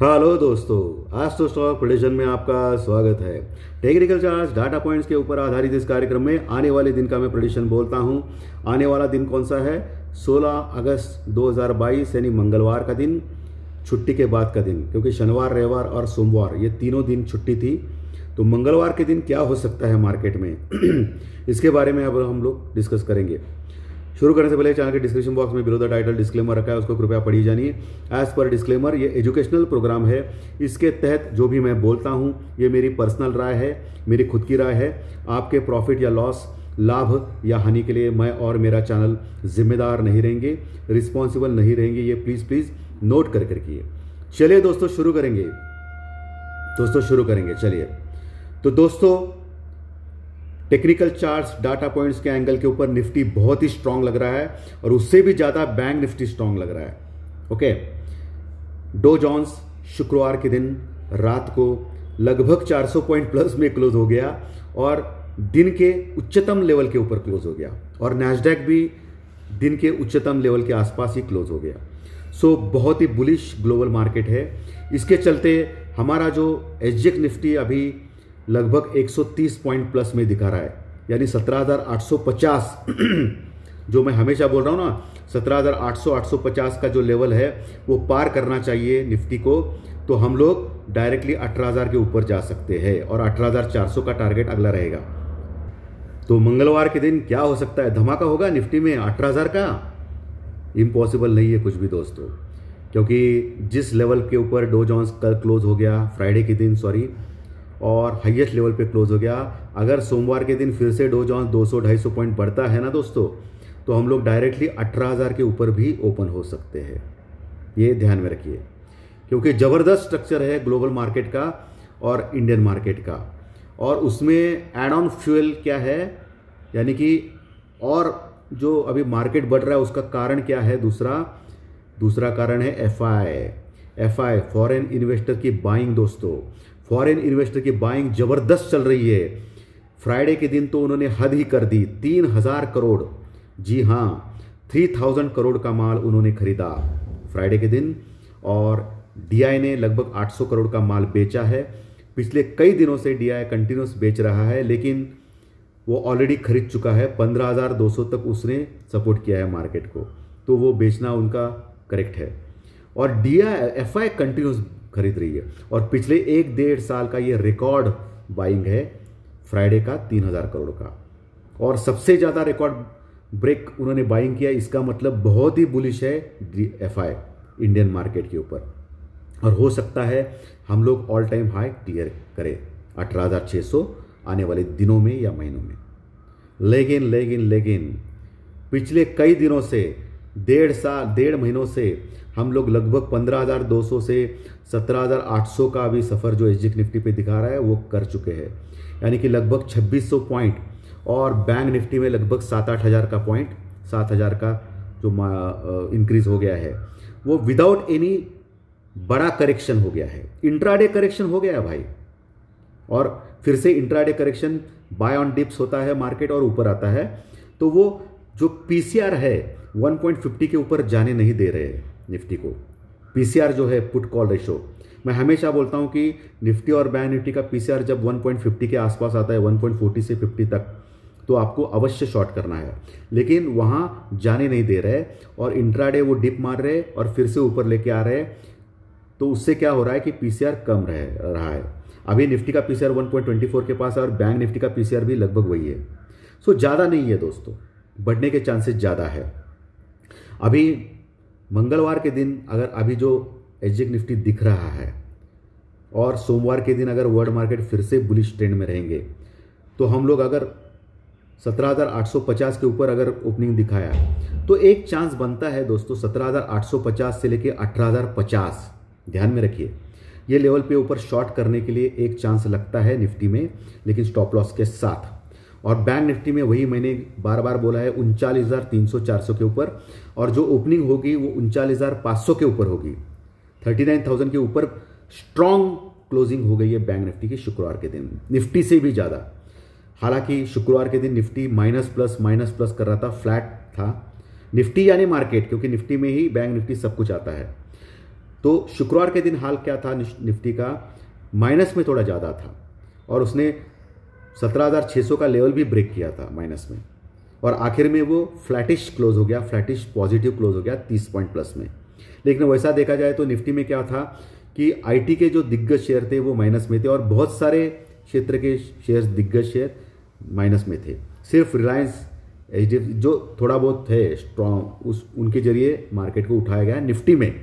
Hello दोस्तों, आज तो स्टॉक प्रेडिक्शन में आपका स्वागत है। टेक्निकल चार्ट्स डाटा पॉइंट्स के ऊपर आधारित इस कार्यक्रम में आने वाले दिन का मैं प्रेडिक्शन बोलता हूं। आने वाला दिन कौन सा है? 16 अगस्त 2022 यानी मंगलवार का दिन, छुट्टी के बाद का दिन, क्योंकि शनिवार, रविवार और सोमवार ये तीनों दिन छुट्टी थी। तो मंगलवार के दिन क्या हो सकता है मार्केट में इसके बारे में अब हम लोग डिस्कस करेंगे। शुरू करने से पहले चैनल के डिस्क्रिप्शन बॉक्स में बिलो द टाइटल डिस्क्लेमर रखा है, उसको कृपया पढ़िए जानिए। एज पर डिस्क्लेमर, ये एजुकेशनल प्रोग्राम है। इसके तहत जो भी मैं बोलता हूँ ये मेरी पर्सनल राय है, मेरी खुद की राय है। आपके प्रॉफिट या लॉस, लाभ या हानि के लिए मैं और मेरा चैनल जिम्मेदार नहीं रहेंगे, रिस्पॉन्सिबल नहीं रहेंगे। ये प्लीज़ नोट कर रखिए। चलिए दोस्तों शुरू करेंगे। चलिए तो दोस्तों, टेक्निकल चार्ट्स डाटा पॉइंट्स के एंगल के ऊपर निफ्टी बहुत ही स्ट्रांग लग रहा है और उससे भी ज्यादा बैंक निफ्टी स्ट्रांग लग रहा है। ओके, डो जोन्स शुक्रवार के दिन रात को लगभग 400 पॉइंट प्लस में क्लोज हो गया और दिन के उच्चतम लेवल के ऊपर क्लोज हो गया, और नैस्डैक भी दिन के उच्चतम लेवल के आसपास ही क्लोज हो गया। सो बहुत ही बुलिश ग्लोबल मार्केट है। इसके चलते हमारा जो एसजीएक्स निफ्टी अभी लगभग 130 पॉइंट प्लस में दिखा रहा है, यानी 17,850 जो मैं हमेशा बोल रहा हूं ना, 17,800-850 का जो लेवल है वो पार करना चाहिए निफ्टी को। तो हम लोग डायरेक्टली 18,000 के ऊपर जा सकते हैं और 18,400 का टारगेट अगला रहेगा। तो मंगलवार के दिन क्या हो सकता है? धमाका होगा निफ्टी में 18,000 का? इम्पॉसिबल नहीं है कुछ भी दोस्तों, क्योंकि जिस लेवल के ऊपर डो जोन्स कल क्लोज हो गया, फ्राइडे के दिन और हाईएस्ट लेवल पे क्लोज हो गया, अगर सोमवार के दिन फिर से डो जोन्स 200-250 पॉइंट बढ़ता है ना दोस्तों, तो हम लोग डायरेक्टली 18,000 के ऊपर भी ओपन हो सकते हैं। ये ध्यान में रखिए, क्योंकि ज़बरदस्त स्ट्रक्चर है ग्लोबल मार्केट का और इंडियन मार्केट का। और उसमें एड ऑन फ्यूल क्या है, यानी कि और जो अभी मार्केट बढ़ रहा है उसका कारण क्या है? दूसरा कारण है एफआई, फॉरेन इन्वेस्टर की बाइंग। दोस्तों, फॉरेन इन्वेस्टर की बाइंग जबरदस्त चल रही है। फ्राइडे के दिन तो उन्होंने हद ही कर दी, 3,000 करोड़, जी हाँ 3,000 करोड़ का माल उन्होंने खरीदा फ्राइडे के दिन, और डीआई ने लगभग 800 करोड़ का माल बेचा है। पिछले कई दिनों से डीआई कंटिन्यूस बेच रहा है, लेकिन वो ऑलरेडी खरीद चुका है। 15,200 तक उसने सपोर्ट किया है मार्केट को, तो वो बेचना उनका करेक्ट है। और एफआई कंटिन्यूस खरीद रही है, और पिछले 1-1.5 साल का ये रिकॉर्ड बाइंग है फ्राइडे का 3,000 करोड़ का, और सबसे ज़्यादा रिकॉर्ड ब्रेक उन्होंने बाइंग किया। इसका मतलब बहुत ही बुलिश है एफआई इंडियन मार्केट के ऊपर, और हो सकता है हम लोग ऑल टाइम हाई क्लियर करें 18,600 आने वाले दिनों में या महीनों में। लेकिन पिछले कई दिनों से, 1.5 महीनों से हम लोग लगभग 15,200 से 17,800 का भी सफ़र जो एसजीएक्स निफ्टी पे दिखा रहा है वो कर चुके हैं, यानी कि लगभग 2600 पॉइंट, और बैंक निफ्टी में लगभग 7-8 हज़ार का पॉइंट, 7,000 का जो इंक्रीज हो गया है, वो विदाउट एनी बड़ा करेक्शन हो गया है। इंट्राडे करेक्शन हो गया है भाई, और फिर से intraday correction buy on dips होता है मार्केट और ऊपर आता है। तो वो जो पीसीआर है 1.50 के ऊपर जाने नहीं दे रहे हैं निफ्टी को। पीसीआर जो है पुट कॉल रेशो, मैं हमेशा बोलता हूं कि निफ्टी और बैंक निफ्टी का पीसीआर जब 1.50 के आसपास आता है, 1.40 से 50 तक, तो आपको अवश्य शॉर्ट करना है, लेकिन वहां जाने नहीं दे रहे और इंट्राडे वो डिप मार रहे और फिर से ऊपर लेके आ रहे। तो उससे क्या हो रहा है कि पीसीआर कम रहा है। अभी निफ्टी का पीसीआर 1.24 के पास है और बैंक निफ्टी का पीसीआर भी लगभग वही है। सो ज़्यादा नहीं है दोस्तों, बढ़ने के चांसेस ज़्यादा है। अभी मंगलवार के दिन अगर अभी जो एसजीएक्स निफ्टी दिख रहा है, और सोमवार के दिन अगर वर्ल्ड मार्केट फिर से बुलिश ट्रेंड में रहेंगे, तो हम लोग अगर 17,850 के ऊपर अगर ओपनिंग दिखाया तो एक चांस बनता है दोस्तों 17,850 से लेके 18,050। ध्यान में रखिए, ये लेवल पे ऊपर शॉर्ट करने के लिए एक चांस लगता है निफ्टी में, लेकिन स्टॉप लॉस के साथ। और बैंक निफ्टी में वही मैंने बार बार बोला है, 39,300-400 के ऊपर, और जो ओपनिंग होगी वो 39,500 के ऊपर होगी। 39,000 के ऊपर स्ट्रॉन्ग क्लोजिंग हो गई है बैंक निफ्टी की शुक्रवार के दिन, निफ्टी से भी ज़्यादा। हालांकि शुक्रवार के दिन निफ्टी माइनस प्लस कर रहा था, फ्लैट था निफ्टी यानी मार्केट, क्योंकि निफ्टी में ही बैंक निफ्टी सब कुछ आता है। तो शुक्रवार के दिन हाल क्या था निफ्टी का, माइनस में थोड़ा ज़्यादा था और उसने 17,600 का लेवल भी ब्रेक किया था माइनस में, और आखिर में वो फ्लैटिश क्लोज हो गया, फ्लैटिश पॉजिटिव क्लोज हो गया 30 पॉइंट प्लस में। लेकिन वैसा देखा जाए तो निफ्टी में क्या था कि आईटी के जो दिग्गज शेयर थे वो माइनस में थे और बहुत सारे क्षेत्र के शेयर, दिग्गज शेयर माइनस में थे। सिर्फ रिलायंस, एचडीएफसी जो थोड़ा बहुत थे स्ट्रॉन्ग, उनके जरिए मार्केट को उठाया गया निफ्टी में,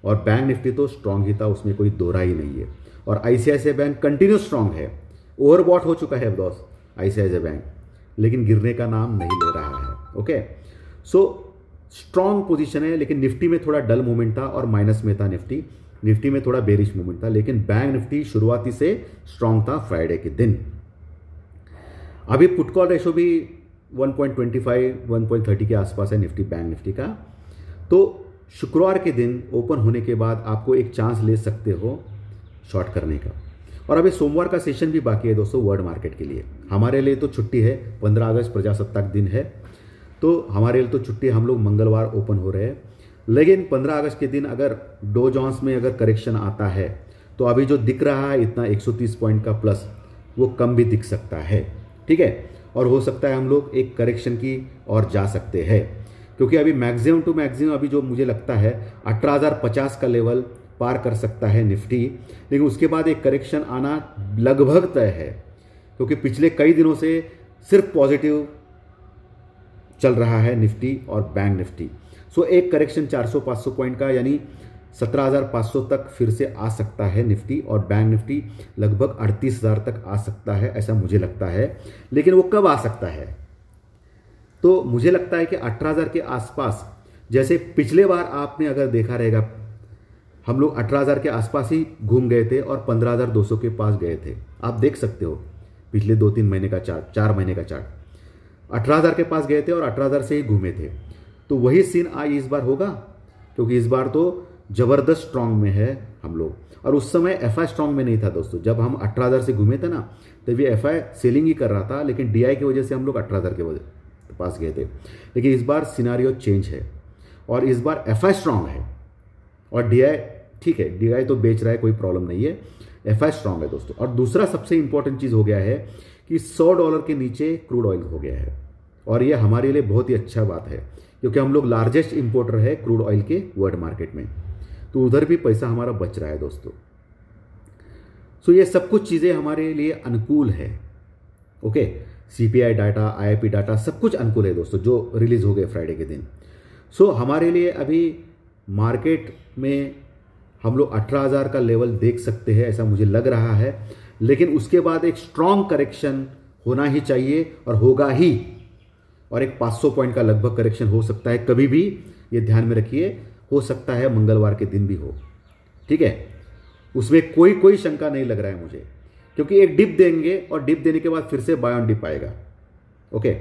और बैंक निफ्टी तो स्ट्रॉन्ग ही था, उसमें कोई दो राय ही नहीं है। और आईसीआईसीआई बैंक कंटिन्यू स्ट्रॉन्ग है, ओवरबॉट हो चुका है दोस्त आईसीआईसीआई बैंक, लेकिन गिरने का नाम नहीं ले रहा है। ओके, सो स्ट्रॉन्ग पोजीशन है, लेकिन निफ्टी में थोड़ा डल मूवमेंट था और माइनस में था निफ्टी में थोड़ा बेरिश मूवमेंट था, लेकिन बैंक निफ्टी शुरुआती से स्ट्रॉन्ग था फ्राइडे के दिन। अभी पुट कॉल रेशो भी 1.25 1.30 के आसपास है निफ्टी बैंक निफ्टी का। तो शुक्रवार के दिन ओपन होने के बाद आपको एक चांस ले सकते हो शॉर्ट करने का। और अभी सोमवार का सेशन भी बाकी है दोस्तों वर्ल्ड मार्केट के लिए। हमारे लिए तो छुट्टी है, 15 अगस्त प्रजासत्ताक दिन है, तो हमारे लिए तो छुट्टी, हम लोग मंगलवार ओपन हो रहे हैं। लेकिन 15 अगस्त के दिन अगर डो जोन्स में अगर करेक्शन आता है तो अभी जो दिख रहा है इतना 130 पॉइंट का प्लस, वो कम भी दिख सकता है, ठीक है। और हो सकता है हम लोग एक करेक्शन की और जा सकते हैं, क्योंकि अभी मैक्सिमम टू मैक्सिमम अभी जो मुझे लगता है 18,050 का लेवल पार कर सकता है निफ्टी, लेकिन उसके बाद एक करेक्शन आना लगभग तय है, क्योंकि पिछले कई दिनों से सिर्फ पॉजिटिव चल रहा है निफ्टी और बैंक निफ्टी। सो एक करेक्शन 400-500 पॉइंट का, यानी 17,500 तक फिर से आ सकता है निफ्टी, और बैंक निफ्टी लगभग 38,000 तक आ सकता है, ऐसा मुझे लगता है। लेकिन वो कब आ सकता है, तो मुझे लगता है कि 18,000 के आसपास, जैसे पिछले बार आपने अगर देखा रहेगा हम लोग 18,000 के आसपास ही घूम गए थे और 15,200 के पास गए थे। आप देख सकते हो पिछले 2-3 महीने का चार्ट, 4 महीने का चार्ट, 18,000 के पास गए थे और 18,000 से ही घूमे थे। तो वही सीन आज इस बार होगा, क्योंकि इस बार तो जबरदस्त स्ट्रांग में है हम लोग, और उस समय एफआई स्ट्रांग में नहीं था दोस्तों। जब हम 18,000 से घूमे थे ना, तब ये एफआई सेलिंग ही कर रहा था, लेकिन डीआई की वजह से हम लोग 18,000 के पास गए थे। लेकिन इस बार सिनारियो चेंज है और इस बार एफआई स्ट्रांग है और डीआई ठीक है, डीआई तो बेच रहा है, कोई प्रॉब्लम नहीं है, एफआई स्ट्रांग है दोस्तों। और दूसरा सबसे इंपॉर्टेंट चीज हो गया है कि $100 के नीचे क्रूड ऑयल हो गया है, और ये हमारे लिए बहुत ही अच्छा बात है, क्योंकि हम लोग लार्जेस्ट इंपोर्टर है क्रूड ऑयल के वर्ल्ड मार्केट में, तो उधर भी पैसा हमारा बच रहा है दोस्तों। सो ये सब कुछ चीज़ें हमारे लिए अनुकूल है। Okay, CPI data, IIP data, सब कुछ अनुकूल है दोस्तों जो रिलीज हो गए फ्राइडे के दिन। सो हमारे लिए अभी मार्केट में हम लोग 18,000 का लेवल देख सकते हैं, ऐसा मुझे लग रहा है। लेकिन उसके बाद एक स्ट्रॉन्ग करेक्शन होना ही चाहिए और होगा ही, और एक 500 पॉइंट का लगभग करेक्शन हो सकता है कभी भी, ये ध्यान में रखिए। हो सकता है मंगलवार के दिन भी हो, ठीक है, उसमें कोई शंका नहीं लग रहा है मुझे, क्योंकि एक डिप देंगे और डिप देने के बाद फिर से बाय ऑन डिप आएगा। ओके,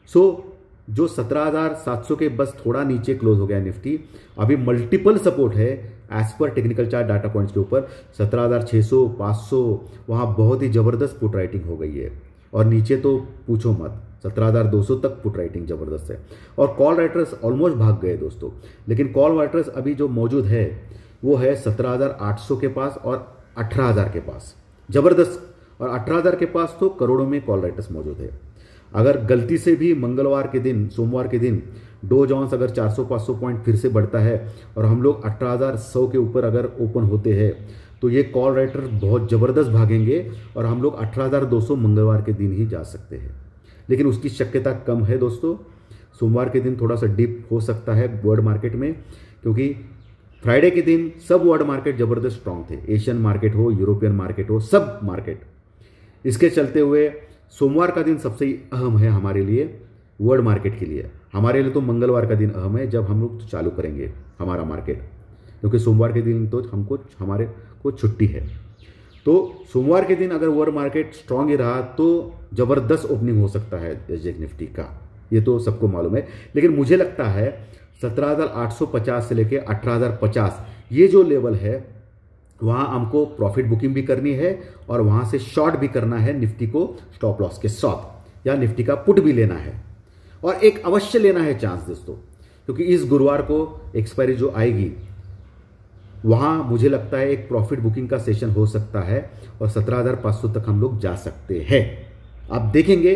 सो जो 17,700 के बस थोड़ा नीचे क्लोज हो गया निफ्टी, अभी मल्टीपल सपोर्ट है एज पर टेक्निकल चार्ट डाटा पॉइंट्स के ऊपर। 17,600, 500, वहां बहुत ही जबरदस्त पुट राइटिंग हो गई है, और नीचे तो पूछो मत, 17,200 तक पुट राइटिंग जबरदस्त है। और कॉल राइटर्स ऑलमोस्ट भाग गए दोस्तों, लेकिन कॉल राइटर्स अभी जो मौजूद है वो है 17,800 के पास और 18,000 के पास, जबरदस्त। और 18,000 के पास तो करोड़ों में कॉल राइटर्स मौजूद है। अगर गलती से भी मंगलवार के दिन, सोमवार के दिन डो जोन्स अगर 400-500 पॉइंट फिर से बढ़ता है और हम लोग 18,100 के ऊपर अगर ओपन होते हैं, तो ये कॉल राइटर बहुत ज़बरदस्त भागेंगे और हम लोग 18,200 मंगलवार के दिन ही जा सकते हैं। लेकिन उसकी शक्यता कम है दोस्तों। सोमवार के दिन थोड़ा सा डिप हो सकता है वर्ल्ड मार्केट में, क्योंकि फ्राइडे के दिन सब वर्ल्ड मार्केट ज़बरदस्त स्ट्रांग थे, एशियन मार्केट हो, यूरोपियन मार्केट हो, सब मार्केट। इसके चलते हुए सोमवार का दिन सबसे अहम है हमारे लिए, वर्ल्ड मार्केट के लिए। हमारे लिए तो मंगलवार का दिन अहम है, जब हम लोग चालू करेंगे हमारा मार्केट, क्योंकि सोमवार के दिन तो हमारे को छुट्टी है। तो सोमवार के दिन अगर वर्ल्ड मार्केट स्ट्रांग ही रहा तो ज़बरदस्त ओपनिंग हो सकता है एसजेएक्स निफ्टी का, ये तो सबको मालूम है। लेकिन मुझे लगता है 17,850 से लेकर 18,050 ये जो लेवल है, वहां हमको प्रॉफिट बुकिंग भी करनी है और वहां से शॉर्ट भी करना है निफ्टी को स्टॉप लॉस के साथ, या निफ्टी का पुट भी लेना है, और एक अवश्य लेना है चांस दोस्तों, क्योंकि इस गुरुवार को एक्सपायरी जो आएगी वहाँ मुझे लगता है एक प्रॉफिट बुकिंग का सेशन हो सकता है और 17,500 तक हम लोग जा सकते हैं। आप देखेंगे,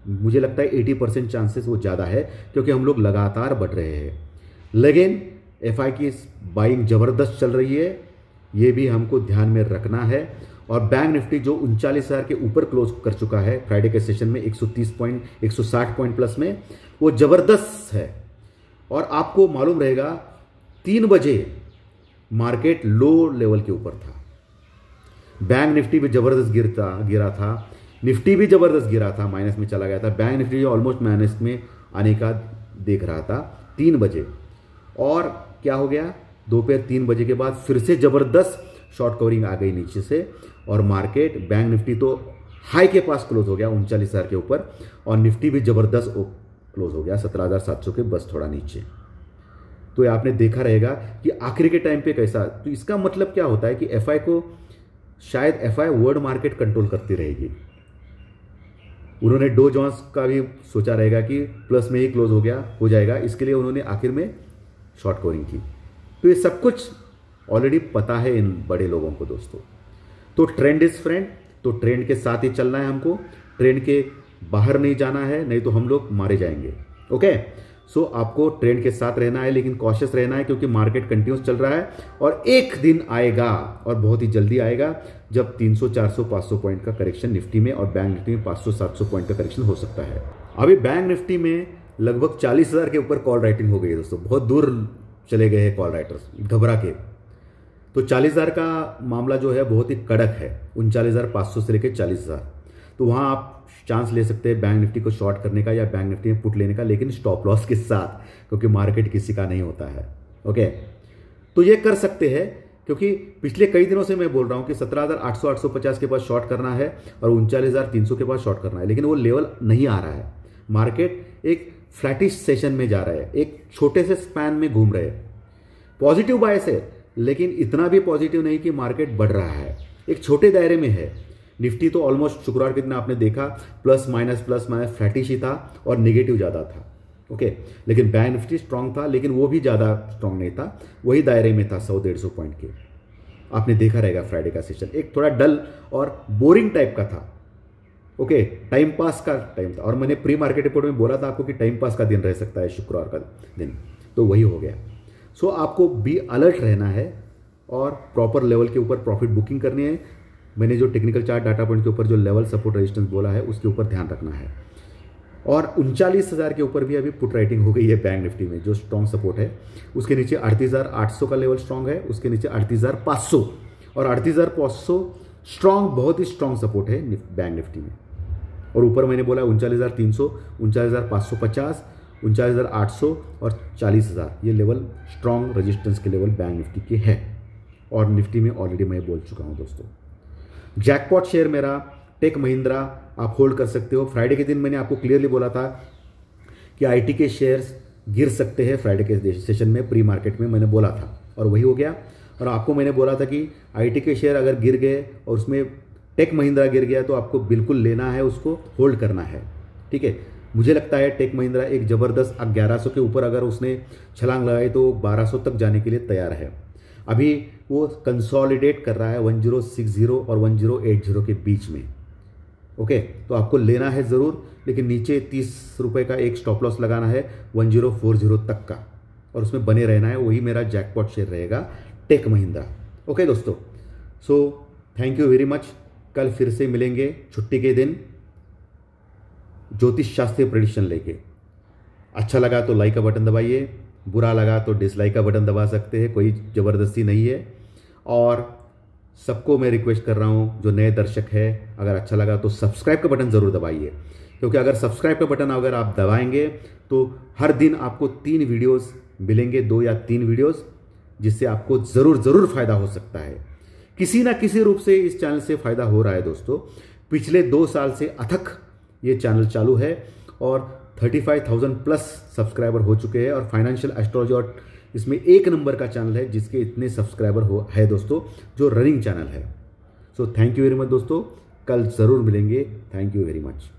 मुझे लगता है 80% चांसेस वो ज़्यादा है, क्योंकि हम लोग लगातार बढ़ रहे हैं। लेकिन एफआई की बाइंग ज़बरदस्त चल रही है, ये भी हमको ध्यान में रखना है। और बैंक निफ्टी जो 39,000 के ऊपर क्लोज कर चुका है फ्राइडे के सेशन में 130 पॉइंट 160 पॉइंट प्लस में, वो ज़बरदस्त है। और आपको मालूम रहेगा 3 बजे मार्केट लो लेवल के ऊपर था, बैंक निफ्टी भी ज़बरदस्त गिरा था, निफ्टी भी ज़बरदस्त गिरा था, माइनस में चला गया था। बैंक निफ्टी ऑलमोस्ट माइनस में आने का देख रहा था 3 बजे, और क्या हो गया, दोपहर 3 बजे के बाद फिर से ज़बरदस्त शॉर्ट कवरिंग आ गई नीचे से, और मार्केट बैंक निफ्टी तो हाई के पास क्लोज हो गया 39,000 के ऊपर, और निफ्टी भी ज़बरदस्त क्लोज हो गया 17,700 के बस थोड़ा नीचे। तो आपने देखा रहेगा कि आखिरी के टाइम पे कैसा। तो इसका मतलब क्या होता है कि एफआई को शायद एफआई वर्ल्ड मार्केट कंट्रोल करती रहेगी। उन्होंने डो जोन्स का भी सोचा रहेगा कि प्लस में ही क्लोज हो जाएगा, इसके लिए उन्होंने आखिर में शॉर्ट कवरिंग की। तो ये सब कुछ ऑलरेडी पता है इन बड़े लोगों को दोस्तों। तो ट्रेंड इज फ्रेंड, तो ट्रेंड के साथ ही चलना है हमको, ट्रेंड के बाहर नहीं जाना है, नहीं तो हम लोग मारे जाएंगे। ओके, सो आपको ट्रेंड के साथ रहना है, लेकिन कॉशियस रहना है, क्योंकि मार्केट कंटिन्यूस चल रहा है और एक दिन आएगा और बहुत ही जल्दी आएगा जब 300 400 500 पॉइंट का करेक्शन निफ्टी में और बैंक निफ्टी में 500 700 पॉइंट का करेक्शन हो सकता है। अभी बैंक निफ्टी में लगभग 40,000 के ऊपर कॉल राइटिंग हो गई है दोस्तों, बहुत दूर चले गए हैं कॉल राइटर्स घबरा के। तो 40,000 का मामला जो है बहुत ही कड़क है, 39,500 से लेकर 40,000। तो वहाँ आप चांस ले सकते हैं बैंक निफ्टी को शॉर्ट करने का या बैंक निफ्टी में पुट लेने का, लेकिन स्टॉप लॉस के साथ, क्योंकि मार्केट किसी का नहीं होता है। ओके, तो ये कर सकते हैं, क्योंकि पिछले कई दिनों से मैं बोल रहा हूँ कि 17,800 850 के पास शॉर्ट करना है और 39,300 के पास शॉर्ट करना है, लेकिन वो लेवल नहीं आ रहा है। मार्केट एक फ्लैटिश सेशन में जा रहा है, एक छोटे से स्पैन में घूम रहे हैं। पॉजिटिव बायस है, लेकिन इतना भी पॉजिटिव नहीं कि मार्केट बढ़ रहा है, एक छोटे दायरे में है। निफ्टी तो ऑलमोस्ट शुक्रवार के दिन आपने देखा प्लस माइनस फ्लैटिश ही था और नेगेटिव ज़्यादा था। ओके, लेकिन बैंक निफ्टी स्ट्रांग था, लेकिन वो भी ज़्यादा स्ट्रांग नहीं था, वही दायरे में था 100-150 पॉइंट के। आपने देखा रहेगा फ्राइडे का सेशन एक थोड़ा डल और बोरिंग टाइप का था। ओके, टाइम पास का टाइम था, और मैंने प्री मार्केट रिपोर्ट में बोला था आपको कि टाइम पास का दिन रह सकता है शुक्रवार का दिन, तो वही हो गया। सो आपको भी अलर्ट रहना है और प्रॉपर लेवल के ऊपर प्रॉफिट बुकिंग करनी है। मैंने जो टेक्निकल चार्ट डाटा पॉइंट के ऊपर जो लेवल सपोर्ट रेजिस्टेंस बोला है उसके ऊपर ध्यान रखना है। और 39,000 के ऊपर भी अभी पुट राइटिंग हो गई है बैंक निफ्टी में, जो स्ट्रॉन्ग सपोर्ट है। उसके नीचे 38,800 का लेवल स्ट्रॉन्ग है, उसके नीचे 38,500, और 38,500 स्ट्रॉन्ग, बहुत ही स्ट्रॉन्ग सपोर्ट है बैंक निफ्टी में। और ऊपर मैंने बोला 39,300, 39,550, 39,800 और 40,000, ये लेवल स्ट्रॉन्ग रेजिस्टेंस के लेवल बैंक निफ्टी के है। और निफ्टी में ऑलरेडी मैं बोल चुका हूँ दोस्तों। जैकपॉट शेयर मेरा टेक महिंद्रा आप होल्ड कर सकते हो। फ्राइडे के दिन मैंने आपको क्लियरली बोला था कि आईटी के शेयर्स गिर सकते हैं, फ्राइडे के सेशन में प्री मार्केट में मैंने बोला था, और वही हो गया। और आपको मैंने बोला था कि आईटी के शेयर अगर गिर गए और उसमें टेक महिंद्रा गिर गया तो आपको बिल्कुल लेना है, उसको होल्ड करना है। ठीक है, मुझे लगता है टेक महिंद्रा एक ज़बरदस्त 1100 के ऊपर अगर उसने छलांग लगाई तो 1200 तक जाने के लिए तैयार है। अभी वो कंसोलिडेट कर रहा है 1060 और 1080 के बीच में। ओके, तो आपको लेना है ज़रूर, लेकिन नीचे 30 रुपये का एक स्टॉप लॉस लगाना है 1040 तक का, और उसमें बने रहना है। वही मेरा जैकपॉट शेयर रहेगा टेक महिंद्रा। ओके दोस्तों, so thank you very much. कल फिर से मिलेंगे छुट्टी के दिन ज्योतिष शास्त्रीय प्रेडिक्शन लेके। अच्छा लगा तो लाइक का बटन दबाइए, बुरा लगा तो डिसलाइक का बटन दबा सकते हैं, कोई ज़बरदस्ती नहीं है। और सबको मैं रिक्वेस्ट कर रहा हूं, जो नए दर्शक है, अगर अच्छा लगा तो सब्सक्राइब का बटन ज़रूर दबाइए, क्योंकि अगर सब्सक्राइब का बटन अगर आप दबाएंगे तो हर दिन आपको 3 वीडियोस मिलेंगे, 2 या 3 वीडियोस, जिससे आपको ज़रूर फ़ायदा हो सकता है। किसी ना किसी रूप से इस चैनल से फ़ायदा हो रहा है दोस्तों। पिछले 2 साल से अथक ये चैनल चालू है और 35,000 प्लस सब्सक्राइबर हो चुके हैं, और फाइनेंशियल एस्ट्रोलॉजी और इसमें 1 नंबर का चैनल है जिसके इतने सब्सक्राइबर है दोस्तों, जो रनिंग चैनल है। So thank you very much दोस्तों, कल ज़रूर मिलेंगे। Thank you very much.